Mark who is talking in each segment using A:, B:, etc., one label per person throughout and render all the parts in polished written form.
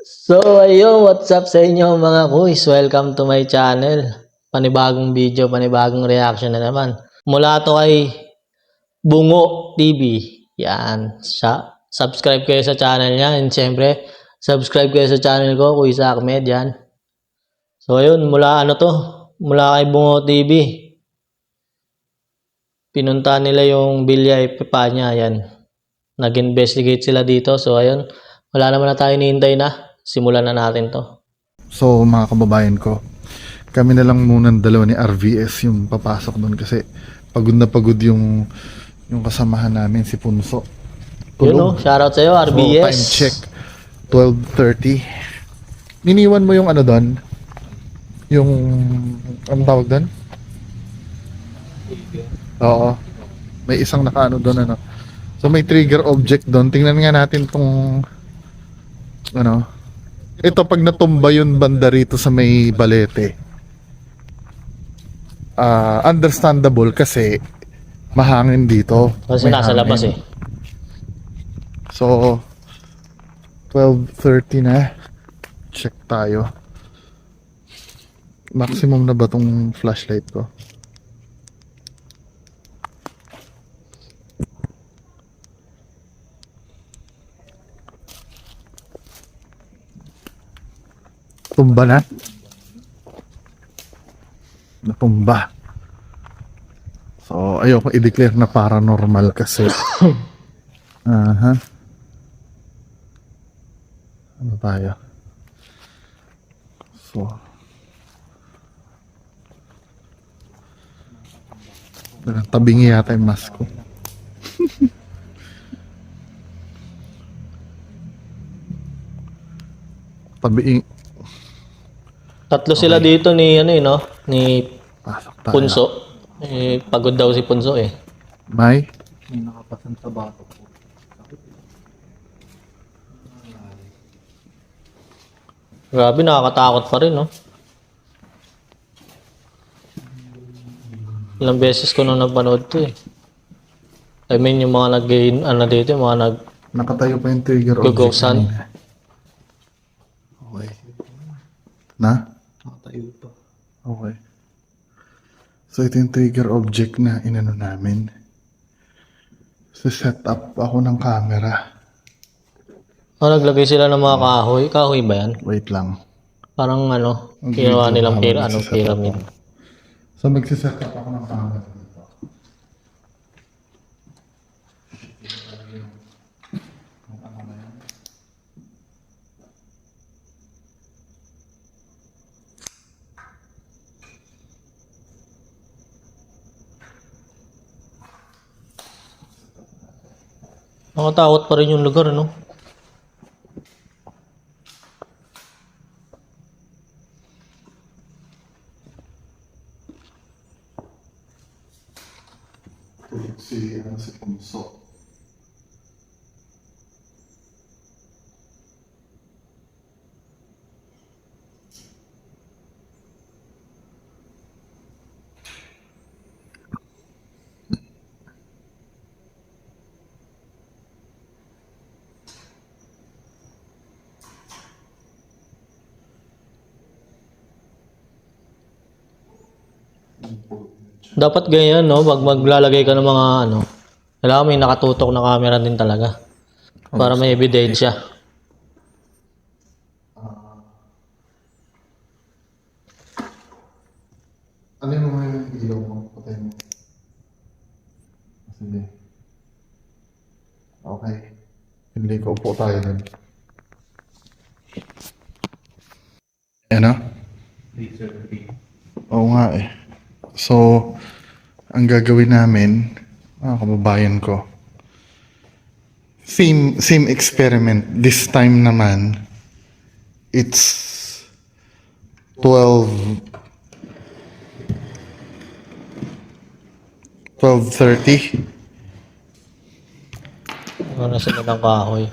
A: So ayun, what's up sa inyo mga kuys? Welcome to my channel. Panibagong video, panibagong reaction na naman. Mula to kay Bungo TV. Yan. Subscribe kayo sa channel niya. And syempre, subscribe kayo sa channel ko, Kuya Ahmed. Yan. So ayun, mula kay Bungo TV. Pinunta nila yung Villa Epipanya. Yan. Nag-investigate sila dito. So ayun, wala naman na tayo nihintay na. Simulan na natin to.
B: So mga kababayan ko, kami na lang muna ng dalawa ni RVS yung papasok doon kasi pagod na pagod yung kasamahan namin si Punso.
A: Yun o, shoutout sa'yo, RBS.
B: So time check 12:30. Niniwan mo yung ano doon? Yung anong tawag doon? Oo. May isang nakaano doon ano. So may trigger object doon. Tingnan nga natin tong ano. Ito pag natumba yun banda rito sa may balete. Understandable kasi mahangin dito.
A: Kasi
B: May
A: nasa
B: hangin.
A: labas eh.
B: So 12:30 na. Check tayo. Maximum na ba tong flashlight ko? Tumba na? Natumba. So ayoko i-declare na paranormal kasi aha. Ano tayo? So tabingi yata yung mask ko. Tabiing.
A: Tatlo sila dito ni ni
B: Pasok tayo.
A: Punso. Eh, pagod daw si Punso eh.
B: May
C: Nakapasan sa bato ko.
A: Grabe, nakakatakot pa rin, no? Ilang beses ko nung napanood to eh. I mean, yung mga dito, yung mga
B: nakatayo pa yung trigger object
A: Guguksan.
B: kanina. Okay. Na?
C: Nakatayo pa.
B: Okay. So ito yung trigger object na inano namin. So set up ako ng camera.
A: naglagay sila ng mga kahoy. Kahoy ba yan?
B: Wait lang.
A: Parang
B: Mag-video
A: ginawa nilang
B: habang nagsiset up
A: pyramid.
B: ako. So magsiset up ako ng camera dito.
A: Nakatakot pa rin yung lugar, no?
B: Tulog si Punso.
A: Dapat ganyan, no? Pag maglalagay ka ng mga kailangan may nakatutok na camera din talaga. Para may ebidensya.
B: Ano yung mga ilaw mo? Patay mo. Sige. Okay. Hindi ko upo tayo dun. Ano? Oo nga eh. So, ang gagawin namin, mga kababayan ko, same experiment. This time naman, it's 12:30.
A: Ano sila ng kahoy.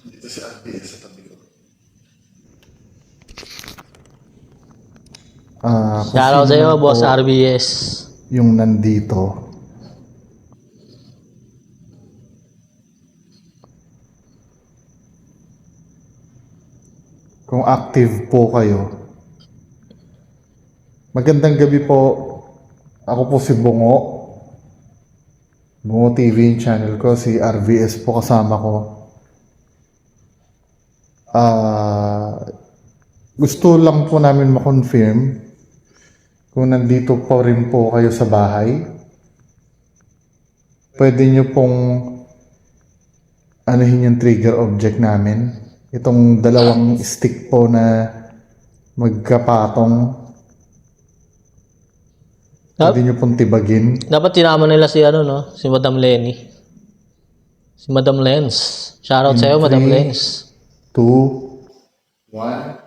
B: Dito si RBS sa tabi ko.
A: Shoutout
B: kung
A: sa'yo,
B: sino
A: Boss
B: po
A: RBS.
B: yung nandito. Kung active po kayo. Magandang gabi po. Ako po si Bungo. Bungo TV yung channel ko. Si RVS po kasama ko. Gusto lang po namin ma-confirm kung nandito po rin po kayo sa bahay. Pwede nyo pong anuhin yung trigger object namin. Itong dalawang stick po na magkapatong. Pwede nyo pong tibagin.
A: Dapat tinama nila si ano, no? Si Madam Lenny. Si Madam Lens. Shoutout sa'yo, Madam Lens.
B: 2, 1.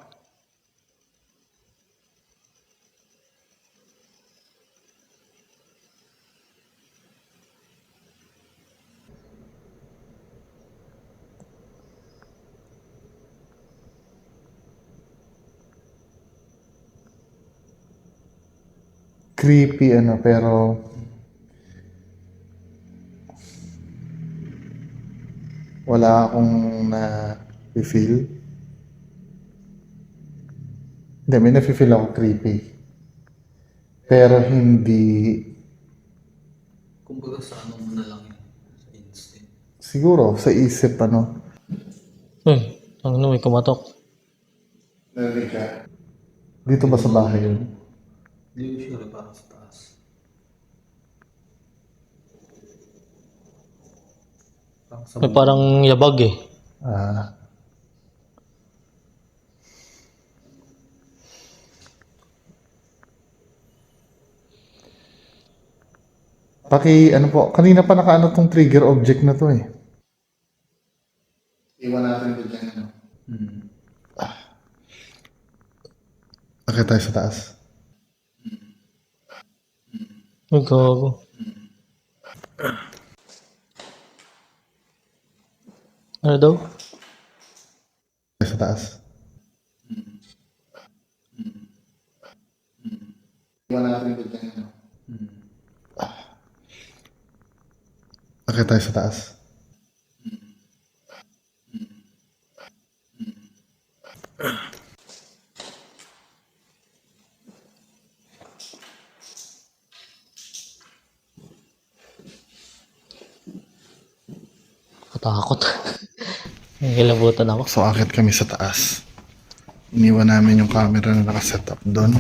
B: Creepy ano, pero wala akong na-feel. Hindi, may na-feel ako creepy. Pero hindi,
C: Kumbaga sa ano mo na lang yun. Sa instinct.
B: siguro sa isip ano.
A: Ano, may kumatok.
B: Narinig ka? Dito ba sa bahay yun?
C: Hindi ko sure parang sa taas. Parang sa
A: May parang yabag eh.
B: Ano po, kanina pa nakaano tong trigger object na to eh. Iwan natin ko dyan ano. Akit tayo sa taas.
A: Ay, gago. Ano daw?
B: Tayo sa taas. Iwan natin ko dyan ano. Akit tayo sa taas.
A: Katakot. Nagilabutan ako.
B: So akit kami sa taas. Iniwan namin yung camera na nakaset up doon.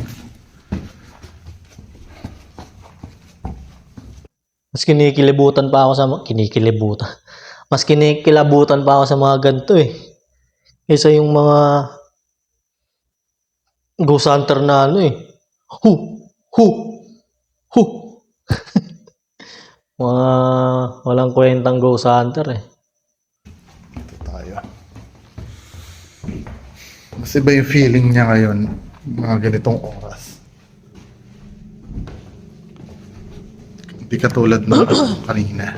A: Mas kinikilibutan pa ako sa kinikilibutan. Mas kinikilabutan pa ako sa mga ganito eh. Kaysa yung mga ghost hunter na ano eh. Hu! Hu! Hu! Mga walang kwentang ghost hunter eh.
B: Ito tayo. Mas iba yung feeling niya ngayon. Mga ganitong oras. Hindi katulad ng kanina.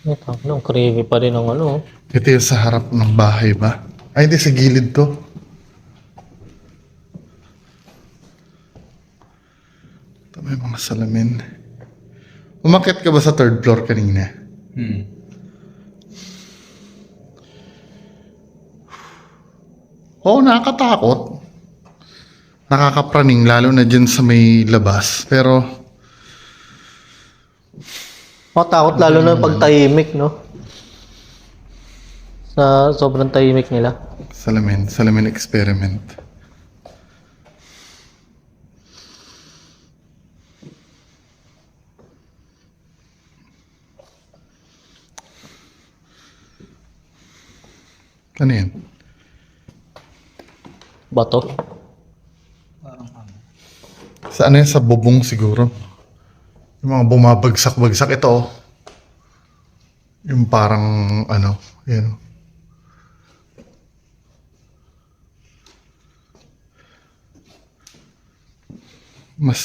A: Ito, no, creepy pa rin ang ano.
B: Ito yung sa harap ng bahay ba? Ay, hindi, sa gilid to. Ito may mga salamin. Umakyat ka ba sa third floor kanina? Oo, nakakatakot. Nakakapraning, lalo na dyan sa may labas. Pero,
A: Matakot lalo na pag tahimik, no? Sa sobrang tahimik nila.
B: salamin experiment. Ano yan?
A: Bato.
C: Parang ano.
B: Sa ano yan? Sa bubong siguro. Yung mga bumabagsak-bagsak ito. Oh. Yung parang ano. Yan. mas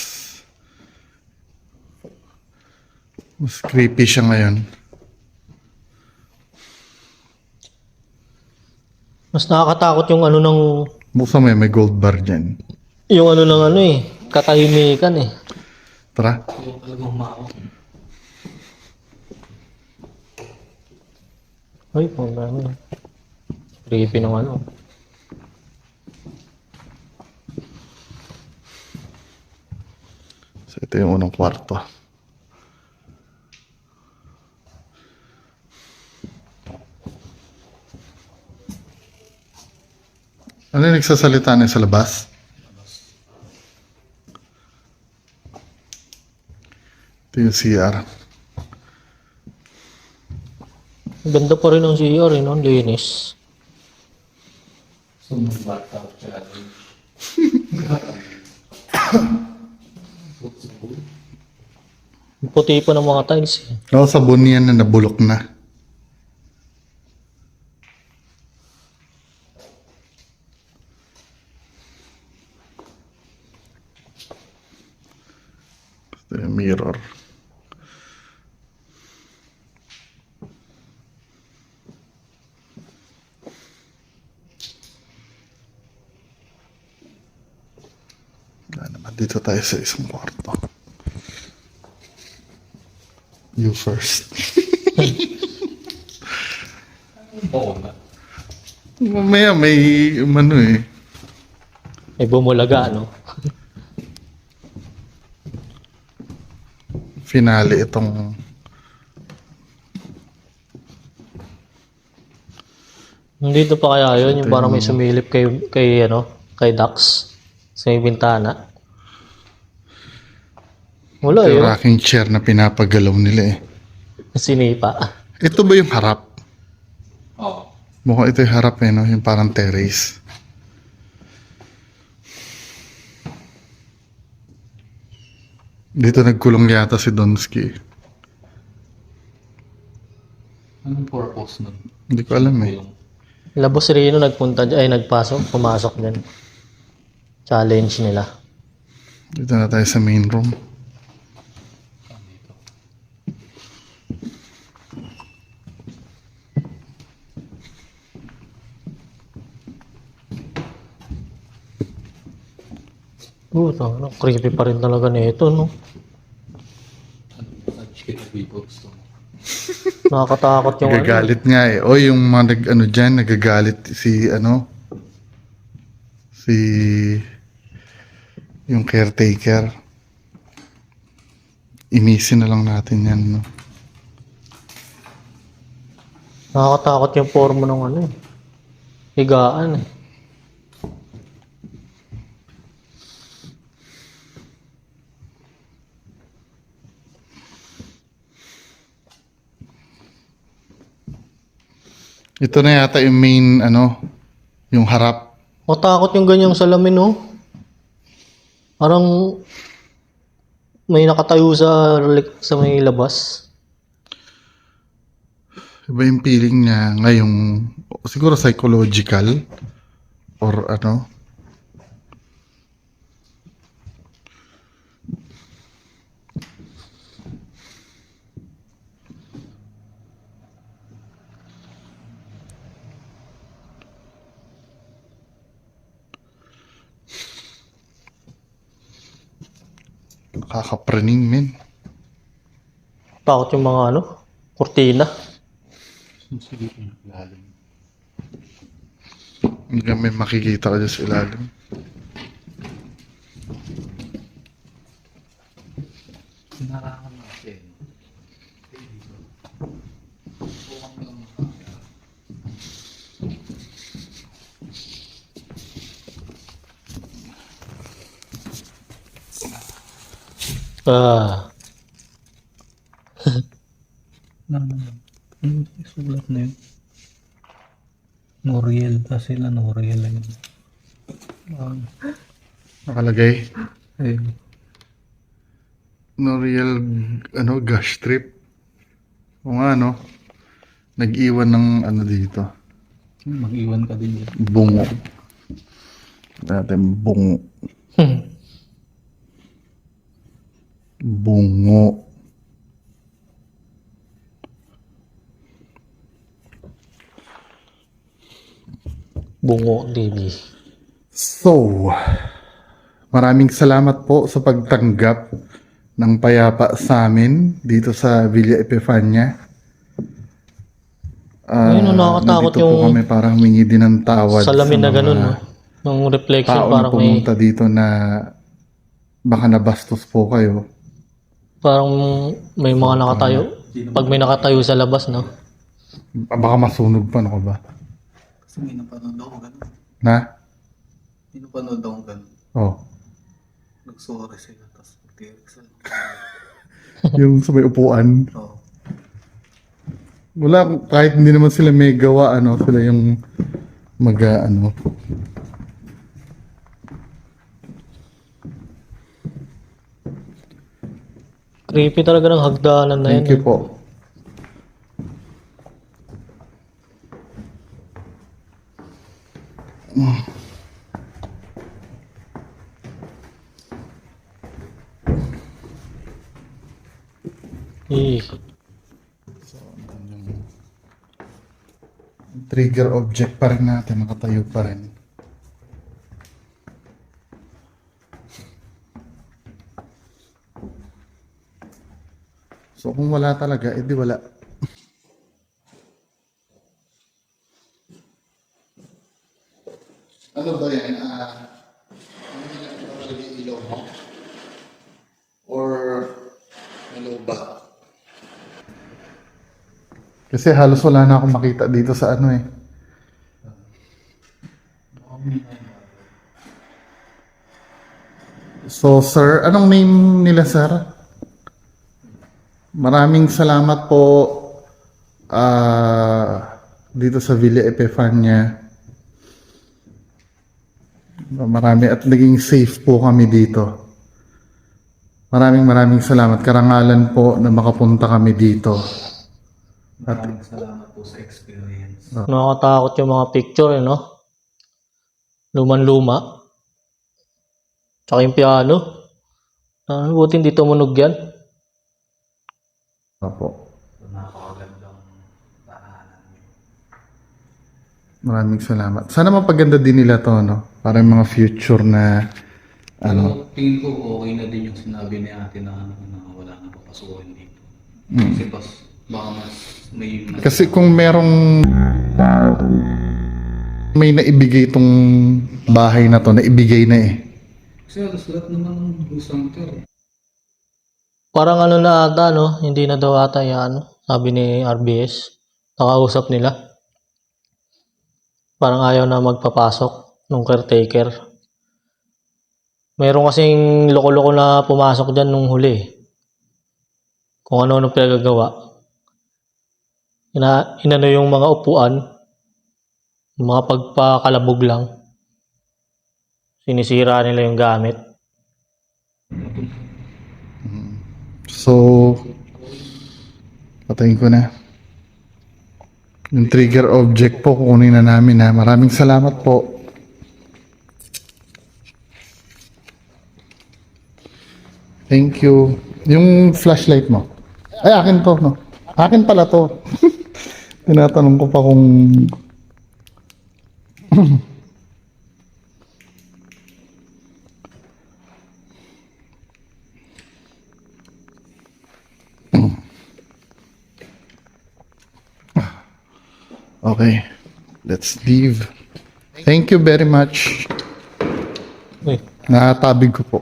B: creepy siya ngayon.
A: Mas nakakatakot yung ano ng,
B: Buksan mo yan, may gold bar dyan.
A: yung ano ng ano eh, katahimikan eh.
B: Tara.
C: Yung talagang humawak.
A: Ay, kung ano. Creepy ng ano.
B: So ito yung unang kwarto. Ano yung nagsasalita niya sa labas? Ito yung CR.
A: Ganda pa rin ng CR eh, no? Linis.
C: So, may bata challenge.
A: Puti pa ng mga tiles eh.
B: Ako sabon yan na nabulok na. Ito yung mirror. Naman dito tayo sa isang kwarto. You first.
C: Oo nga.
B: Mamaya may ano eh.
A: May bumulaga, no?
B: Finale itong
A: Nandito pa kaya yun, yung
B: Ito
A: parang may
B: yung-
A: sumilip kay ano, kay Dax. Sa may bintana. Wala
B: yung
A: yun.
B: rocking chair na pinapagalaw nila eh.
A: Sinipa.
B: Ito ba yung harap?
C: Oo.
B: Mukhang ito yung harap eh, no? Yung parang terrace. Dito nagkulong yata si Donsky.
C: Anong purpose nun?
B: Hindi ko alam eh.
C: Yung
A: Labos Rino nagpunta dyan, ay nagpasok, pumasok din. Challenge nila.
B: Dito na tayo sa main room.
C: dito.
A: Ano, creepy pa rin talaga nito, no?
C: Ano kita people gusto mo?
A: Nakakatakot yung ano.
B: Nagagalit nga eh. O yung mga ano dyan, nagagalit si ano, si yung caretaker. Imisin na lang natin yan, no?
A: Nakakatakot yung forma ng ano eh. Higaan eh.
B: Ito na yata yung main, ano, yung harap.
A: Matakot yung ganyang salamin, no? Parang may nakatayo sa may labas.
B: Iba yung feeling niya ngayong, siguro psychological, or ano. Nakakapraning, men.
A: Takot yung mga ano, kurtina.
C: Sige kung lalim.
B: Hindi kami makikita ka dyan sa ilalim.
C: Sinarangan natin.
A: Ah,
C: Yung sulat na yun. Noriel. Kasi sila Noriel lang yun.
B: Nakalagay.
C: Eh,
B: No real, ano, gosh trip. O nga, no? Nag-iwan ng, ano dito,
C: mag-iwan ka din yun.
B: bungo. Natin bungo. Bungo.
A: Bungo TV.
B: So, maraming salamat po sa pagtanggap ng payapa sa amin dito sa Villa Epifania.
A: Ayun, nakakatakot
B: nandito
A: yung
B: po kami parang humingi din ng tawad
A: salamin
B: sa
A: na
B: mga
A: ganun, no? Yung reflection
B: tao na
A: parang may
B: pumunta dito na baka nabastos po kayo.
A: parang may mga nakatayo. Pag may nakatayo sa labas, no?
B: Baka masunog pa, no ba?
C: Kasi may napanood ako ganun.
B: Na?
C: May napanood ako ganun.
B: Oh.
C: Nag-sorry sila, tapos mag-tirik sila.
B: Yung sa may upuan.
C: Oo.
B: Wala, kahit hindi naman sila may gawa, ano, sila yung ano.
A: Creepy talaga ng hagdanan na
B: Thank
A: yun.
B: you po.
A: Eh.
B: Trigger object pa rin natin, nakatayo pa rin. So kung wala talaga, edi wala. Ano ba yan? Ano nila talaga ilaw mo? Or ano ba? Kasi halos wala na akong makita dito sa ano eh. So sir, anong name nila sir? Maraming salamat po dito sa Villa Epifania. Marami at naging safe po kami dito. Maraming salamat. Karangalan po na makapunta kami dito.
C: Maraming salamat po sa experience.
A: Nakakatakot yung mga picture, eh, no? Luman-luma. Tsaka yung piano. Buti hindi tumunog yan.
B: Opo.
C: Napakagandang tahanan niyo.
B: Maraming salamat. Sana mapaganda din nila to, no? Para yung mga future na ano.
C: Pero tingin ko okay na din yung sinabi ni ate na, na wala na papasukin dito. Kasi baka mas may
B: Kasi kung merong may naibigay itong bahay na to, naibigay na eh.
C: Kasi halos lahat naman ng busang ito.
A: Parang ano na ata, no? Hindi na daw ata yan, sabi ni RBS. Nakausap nila. Parang ayaw na magpapasok nung caretaker. Mayroon kasing loko-loko na pumasok dyan nung huli. Kung ano-ano pinagagawa. Inano yung mga upuan. Yung mga pagpakalabog lang. Sinisira nila yung gamit.
B: So, patayin ko na. Yung trigger object po, kukunin na namin ha. Maraming salamat po. Thank you. Yung flashlight mo. Ay, akin to, no? Akin pala to. Tinatanong ko pa kung... Okay, let's leave. Thank you very much.
A: Uy,
B: Nakatabig ko po.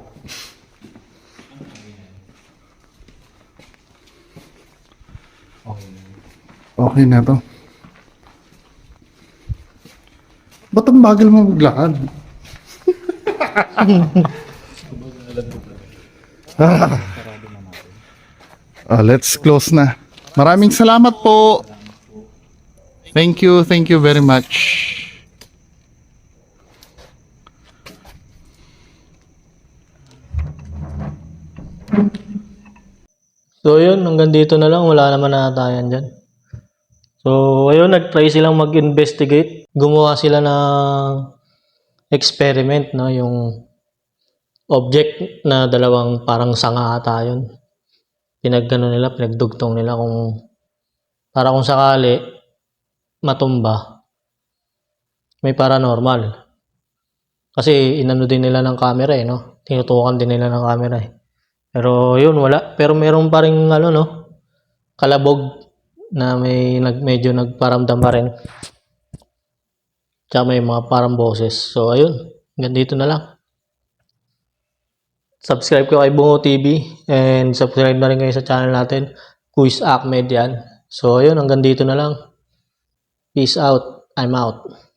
B: Okay na to. Ba't ang bagal mo maglakad? Let's close na. Maraming salamat po. Thank you very much.
A: so yun, hanggang dito na lang. Wala naman ata yan dyan. So, ayun, nag-try silang mag-investigate. Gumawa sila ng experiment, no? Yung object na dalawang parang sanga ata yun. Pinaggano nila, pinagdugtong nila kung para kung sakali matumba, may paranormal. Kasi inano din nila ng camera no? Tinutukan din nila ng camera Pero yun, wala. Pero meron pa rin kalabog na medyo nagparamdam pa rin. Tsaka may mga parang boses. So ayun, hanggang dito na lang. Subscribe kayo kay Bungo TV and subscribe na rin kayo sa channel natin, Kuis Ahmed yan. So ayun, hanggang dito na lang. Peace out. I'm out.